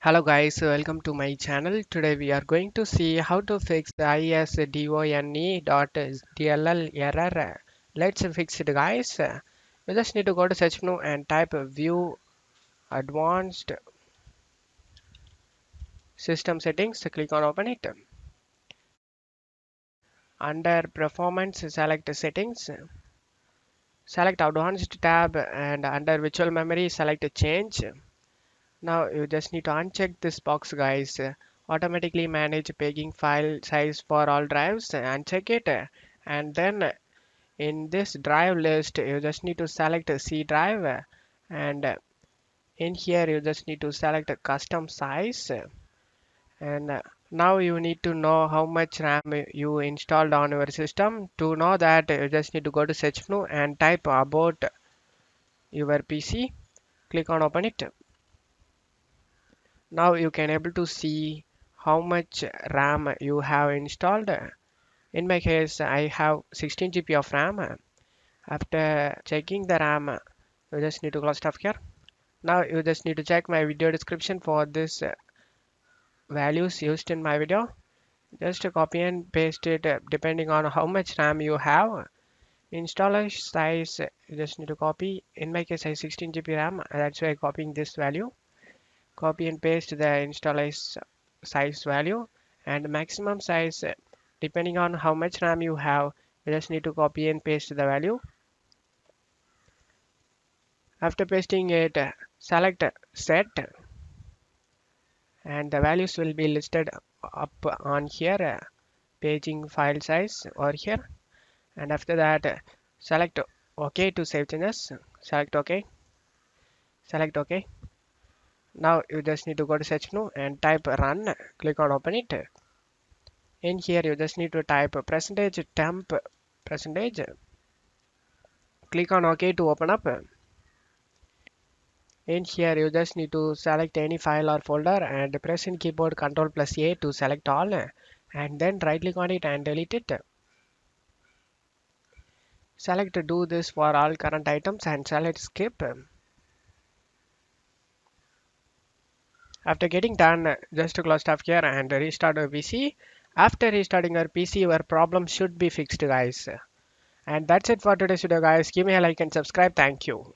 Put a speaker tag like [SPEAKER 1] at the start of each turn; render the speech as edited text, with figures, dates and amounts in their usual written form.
[SPEAKER 1] Hello guys, welcome to my channel. Today we are going to see how to fix the isdone.dll error. Let's fix it guys. You just need to go to search menu and type view advanced system settings. Click on open it. Under performance select settings. Select advanced tab and under virtual memory select change. Now you just need to uncheck this box guys. Automatically manage paging file size for all drives. Uncheck it. And then in this drive list you just need to select a C drive. And in here you just need to select a custom size. And now you need to know how much RAM you installed on your system. To know that you just need to go to search menu and type about your PC. Click on open it. Now you can able to see how much RAM you have installed. In my case, I have 16 GB of RAM. After checking the RAM, you just need to close stuff here. Now you just need to check my video description for this values used in my video. Just copy and paste it depending on how much RAM you have. Installer size, you just need to copy. In my case, I have 16 GB RAM. That's why I'm copying this value. Copy and paste the installer size value and maximum size depending on how much RAM you have. You just need to copy and paste the value. After pasting it, select set and the values will be listed up on here. Paging file size or here, and after that select OK to save changes. Select OK. Select OK. Now you just need to go to search menu and type run. Click on open it. In here you just need to type percentage temp percentage. Click on OK to open up. In here you just need to select any file or folder and press in keyboard Ctrl plus A to select all, and then right click on it and delete it. Select do this for all current items and select skip. After getting done, just to close stuff here and restart your PC. After restarting your PC, your problem should be fixed guys. And that's it for today's video guys. Give me a like and subscribe. Thank you.